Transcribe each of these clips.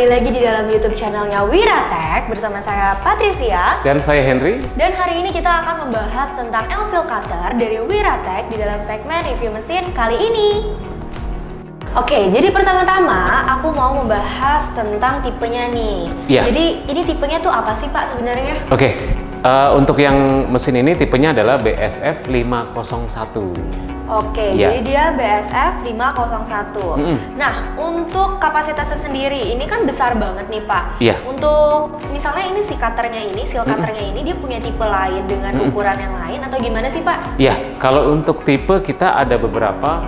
kembali lagi di dalam YouTube channelnya Wiratech bersama saya Patricia dan saya Henry. Dan hari ini kita akan membahas tentang LCL cutter dari Wiratech di dalam segmen review mesin kali ini. Oke, jadi pertama-tama aku mau membahas tentang tipenya nih. Jadi ini tipenya tuh apa sih Pak sebenarnya? Untuk yang mesin ini tipenya adalah BSF 501. Jadi dia BSF 501. Nah, untuk kapasitasnya sendiri ini kan besar banget nih Pak. Untuk misalnya ini si cutternya ini, seal cutternya ini dia punya tipe lain dengan ukuran yang lain atau gimana sih Pak? Kalau untuk tipe kita ada beberapa.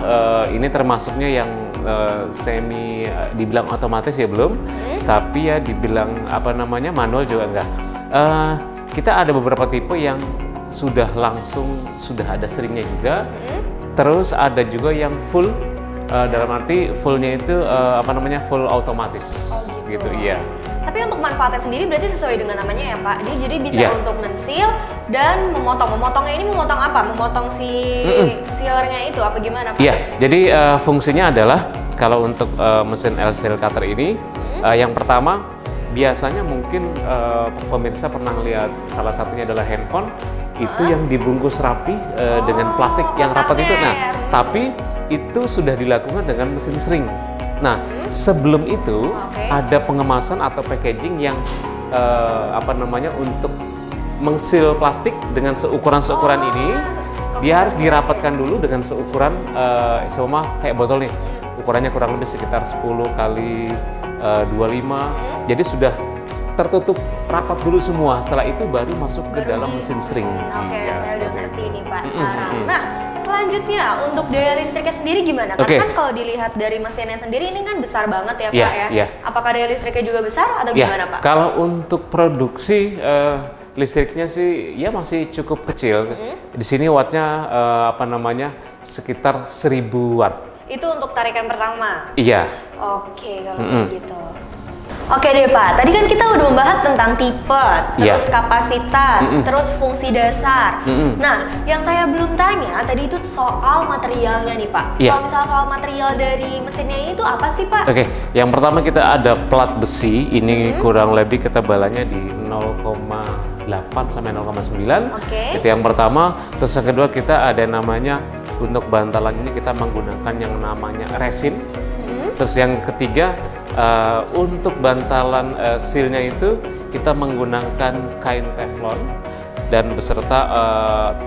Ini termasuknya yang semi dibilang otomatis ya belum, tapi ya dibilang apa namanya manual juga enggak. Kita ada beberapa tipe yang sudah ada seringnya juga. Terus ada juga yang full, dalam arti fullnya itu full otomatis, gitu. Tapi untuk manfaatnya sendiri berarti sesuai dengan namanya ya Pak. Jadi bisa untuk men-seal dan memotong. Memotongnya ini memotong apa? Memotong si sealernya itu apa gimana Pak? Jadi fungsinya adalah kalau untuk mesin LCL cutter ini, yang pertama biasanya mungkin pemirsa pernah lihat salah satunya adalah handphone. Itu yang dibungkus rapi dengan plastik yang rapat itu. Nah, tapi itu sudah dilakukan dengan mesin shrink. Nah, sebelum itu ada pengemasan atau packaging yang untuk mengsil plastik dengan seukuran ini. Dia harus dirapatkan dulu dengan seukuran sama kayak botol nih. Ukurannya kurang lebih sekitar 10 kali 25. Jadi sudah tertutup rapat dulu semua. Setelah itu baru masuk ke dalam mesin shrink. Saya udah ngerti nih Pak sekarang. Nah, selanjutnya untuk daya listriknya sendiri gimana? Karena kan kalau dilihat dari mesinnya sendiri ini kan besar banget ya Pak ya. Apakah daya listriknya juga besar atau gimana Pak? Kalau untuk produksi listriknya sih ya masih cukup kecil. Di sini wattnya sekitar 1000 watt. Itu untuk tarikan pertama? Kalau begitu. Oke deh Pak, tadi kan kita udah membahas tentang tipe, terus kapasitas, terus fungsi dasar. Nah, yang saya belum tanya tadi itu soal materialnya nih Pak. Kalau misalnya soal material dari mesinnya ini itu apa sih Pak? Yang pertama kita ada plat besi, ini kurang lebih ketebalannya di 0,8 sampai 0,9. Itu yang pertama. Terus yang kedua kita ada namanya, untuk bantalan ini kita menggunakan yang namanya resin. Terus yang ketiga, untuk bantalan sealnya itu kita menggunakan kain teflon dan beserta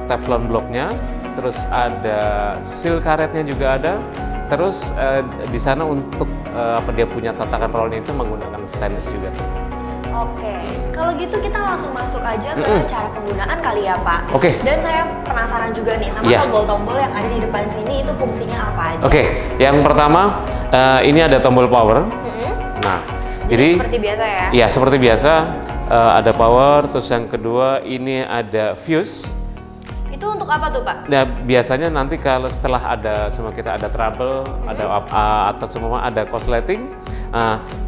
teflon bloknya. Terus ada seal karetnya juga ada. Terus di sana untuk dia punya tatakan rollnya itu menggunakan stainless juga. Kalau gitu kita langsung masuk aja ke cara penggunaan kali ya Pak. Dan saya penasaran juga nih sama tombol-tombol yang ada di depan sini itu fungsinya apa aja? Yang pertama ini ada tombol power. Nah, jadi seperti biasa ya? Iya, seperti biasa ada power. Terus yang kedua ini ada fuse. Itu untuk apa tuh Pak? Nah, biasanya nanti kalau setelah kita ada trouble, atau semua ada korsleting,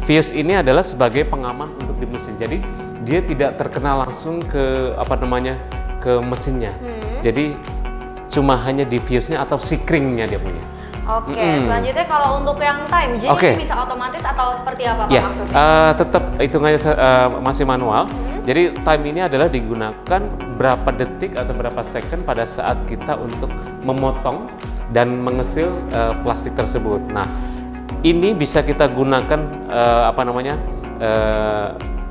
fuse ini adalah sebagai pengaman untuk di mesin. Jadi dia tidak terkena langsung ke ke mesinnya. Jadi cuma hanya di fuse-nya atau sikringnya dia punya. Selanjutnya kalau untuk yang time, jadi ini bisa otomatis atau seperti apa Pak maksudnya? Tetap hitungannya masih manual. Jadi time ini adalah digunakan berapa detik atau berapa second pada saat kita untuk memotong dan mengesil plastik tersebut. Nah, ini bisa kita gunakan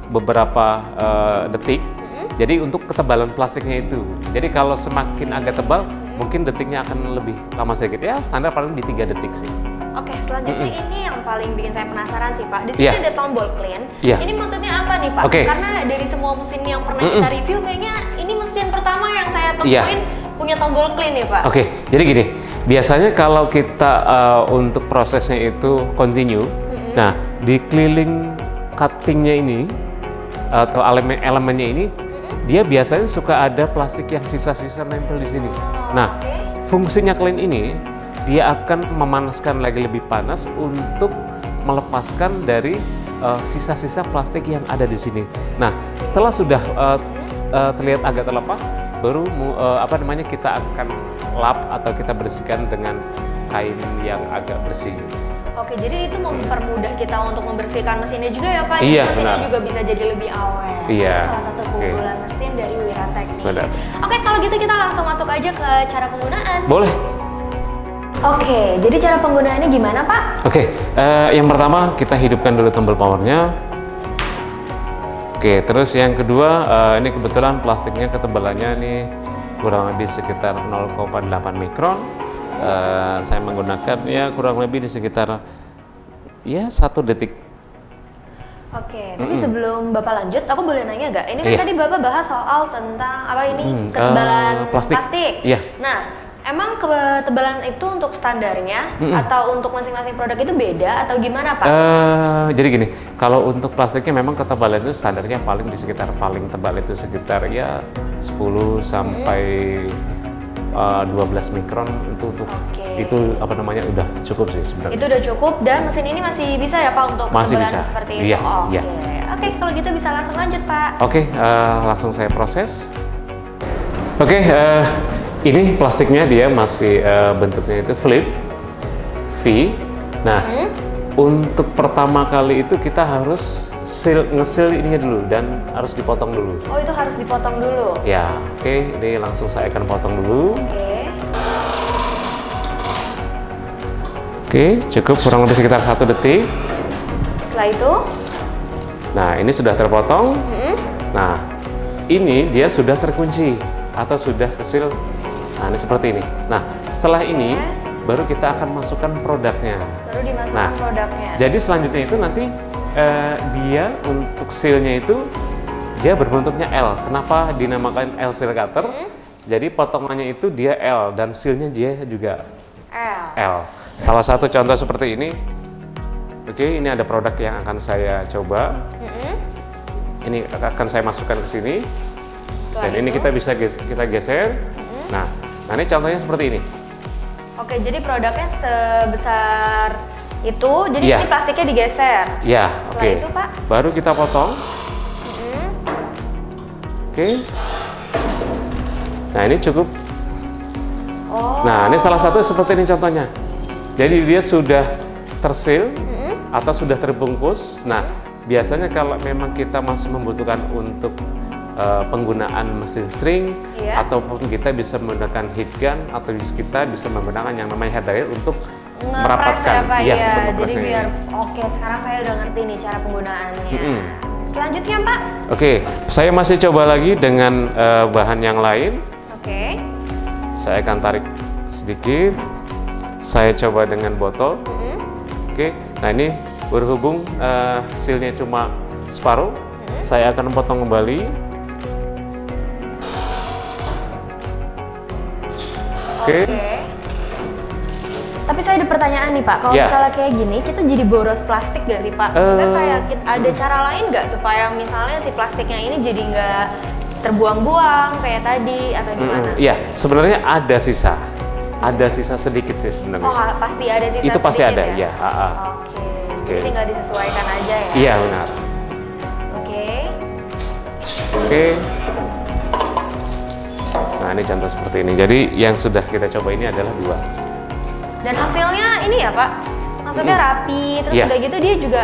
beberapa detik. Jadi untuk ketebalan plastiknya itu. Jadi kalau semakin agak tebal, mungkin detiknya akan lebih lama sedikit. Ya standar paling di 3 detik sih. Selanjutnya ini yang paling bikin saya penasaran sih Pak. Di sini ada tombol clean. Ini maksudnya apa nih Pak? Karena dari semua mesin yang pernah kita review, kayaknya ini mesin pertama yang saya temuin punya tombol clean ya Pak. Jadi gini, biasanya kalau kita untuk prosesnya itu continue, nah di keliling cuttingnya ini atau elemennya ini, dia biasanya suka ada plastik yang sisa-sisa nempel di sini. Nah, fungsinya clean ini dia akan memanaskan lagi lebih panas untuk melepaskan dari sisa-sisa plastik yang ada di sini. Nah, setelah sudah terlihat agak terlepas, baru kita akan lap atau kita bersihkan dengan kain yang agak bersih. Oke, jadi itu mempermudah kita untuk membersihkan mesinnya juga ya Pak? Jadi Iya, mesinnya benar. juga bisa jadi lebih awet. Iya. Itu salah satu keunggulan mesin dari Wiratech nih. Benar. Oke, kalau gitu kita langsung masuk aja ke cara penggunaan. Boleh. Oke, jadi cara penggunaannya gimana Pak? Oke, yang pertama kita hidupkan dulu tombol powernya. Oke, terus yang kedua, ini kebetulan plastiknya ketebalannya nih kurang lebih sekitar 0,8 mikron. Saya menggunakan ya kurang lebih di sekitar ya 1 detik. Oke, tapi sebelum Bapak lanjut, aku boleh nanya nggak? Ini kan tadi Bapak bahas soal tentang apa ini ketebalan plastik. Iya. Nah, emang ketebalan itu untuk standarnya atau untuk masing-masing produk itu beda atau gimana Pak? Jadi gini, kalau untuk plastiknya memang ketebalan itu standarnya paling di sekitar paling tebal itu sekitar ya 10 sampai 12 mikron itu apa namanya udah cukup sih sebenarnya. Itu udah cukup dan mesin ini masih bisa ya Pak untuk masih ketebalan bisa. seperti Iya, itu. iya. Oke, kalau gitu bisa langsung lanjut Pak. Oke, langsung saya proses. Oke, ini plastiknya dia masih bentuknya itu flip V. Nah, untuk pertama kali itu kita harus ngesil ininya dulu dan harus dipotong dulu. Oh, itu harus dipotong dulu? Ya, oke. Ini langsung saya akan potong dulu. Oke, cukup kurang lebih sekitar 1 detik. Setelah itu? Nah, ini sudah terpotong. Nah, ini dia sudah terkunci atau sudah kesil. Nah, ini seperti ini. Nah, setelah ini baru kita akan masukkan produknya. Baru dimasukkan produknya. Jadi selanjutnya itu nanti dia untuk sealnya itu dia berbentuknya L. Kenapa dinamakan L seal cutter? Jadi potongannya itu dia L dan sealnya dia juga L. Salah satu contoh seperti ini. Oke, ini ada produk yang akan saya coba. Ini akan saya masukkan ke sini. Dan ini kita bisa kita geser. Nah, ini contohnya seperti ini. Oke, jadi produknya sebesar itu, jadi ini plastiknya digeser. Ya, oke. Itu Pak, baru kita potong. Oke. Nah, ini cukup. Nah, ini salah satu seperti ini contohnya. Jadi dia sudah tersil atau sudah terbungkus. Nah, biasanya kalau memang kita masih membutuhkan untuk penggunaan mesin string ataupun kita bisa menggunakan heat gun atau kita bisa menggunakan yang namanya head dryer untuk merapatkan. Jadi biar sekarang saya udah ngerti nih cara penggunaannya. Selanjutnya Pak? Oke, saya masih coba lagi dengan bahan yang lain. Saya akan tarik sedikit. Saya coba dengan botol. Oke, nah ini berhubung sealnya cuma separuh, saya akan potong kembali. Oke. Tapi saya ada pertanyaan nih Pak, kalau misalnya kayak gini, kita jadi boros plastik gak sih Pak? Maksudnya kayak ada cara lain nggak supaya misalnya si plastiknya ini jadi nggak terbuang-buang kayak tadi atau gimana? Iya, sebenarnya ada sisa. Ada sisa sedikit sih sebenarnya. Oh, pasti ada sisa itu pasti sedikit ada, ya? Oke. Jadi tinggal disesuaikan aja ya? Iya, benar. Oke. Nah, ini contoh seperti ini. Jadi yang sudah kita coba ini adalah 2. Dan hasilnya ini ya Pak, maksudnya rapi, terus udah gitu dia juga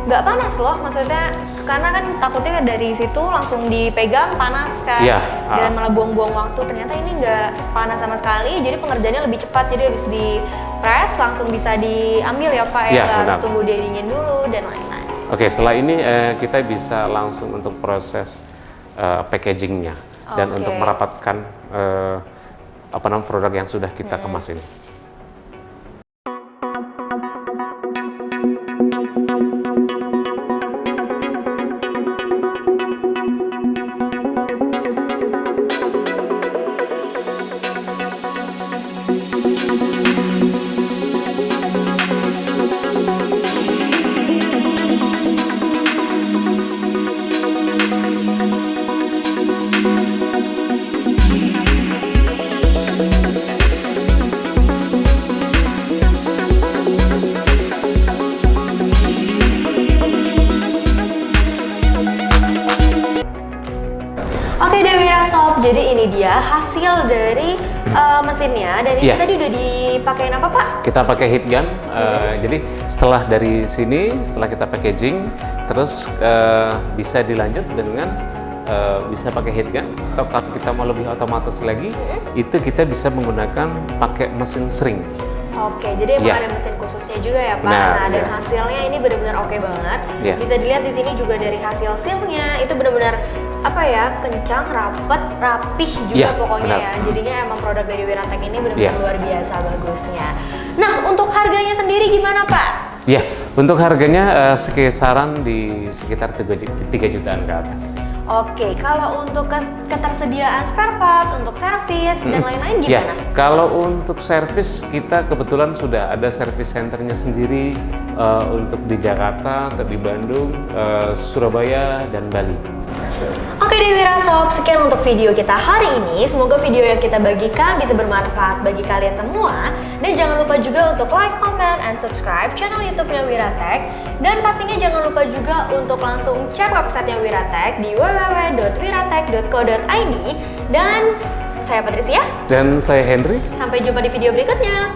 nggak panas loh, maksudnya karena kan takutnya dari situ langsung dipegang panas kan, dan malah buang-buang waktu. Ternyata ini nggak panas sama sekali, jadi pengerjaannya lebih cepat. Jadi habis di press langsung bisa diambil ya Pak, nggak harus tunggu dia dingin dulu dan lain-lain. Oke, setelah ini kita bisa langsung untuk proses packagingnya dan untuk merapatkan produk yang sudah kita kemas ini. jadi ini dia hasil dari mesinnya. Dan ini tadi udah dipakein apa, Pak? Kita pakai heat gun. Jadi setelah dari sini, setelah kita packaging, terus bisa dilanjut dengan bisa pakai heat gun. Atau kalau kita mau lebih otomatis lagi, itu kita bisa menggunakan pakai mesin shrink. Oke, jadi emang ada mesin khususnya juga ya, Pak. Nah, dan hasilnya ini benar-benar oke banget. Bisa dilihat di sini juga dari hasil sealnya, itu benar-benar apa ya, kencang, rapih juga pokoknya ya. Jadinya emang produk dari Wiratech ini benar-benar luar biasa bagusnya. Nah, untuk harganya sendiri gimana, Pak? Ya, untuk harganya kisaran di sekitar 3 jutaan ke atas. Oke, kalau untuk ketersediaan spare part, untuk servis dan lain-lain gimana? Ya, kalau untuk servis kita kebetulan sudah ada service centernya sendiri untuk di Jakarta, di Bandung, Surabaya, dan Bali. Oke deh Wirasob, sekian untuk video kita hari ini. Semoga video yang kita bagikan bisa bermanfaat bagi kalian semua. Dan jangan lupa juga untuk like, comment, and subscribe channel YouTube-nya Wiratech. Dan pastinya jangan lupa juga untuk langsung cek websitenya Wiratech di www.wiratech.co.id. Dan saya Patricia. Dan saya Henry. Sampai jumpa di video berikutnya.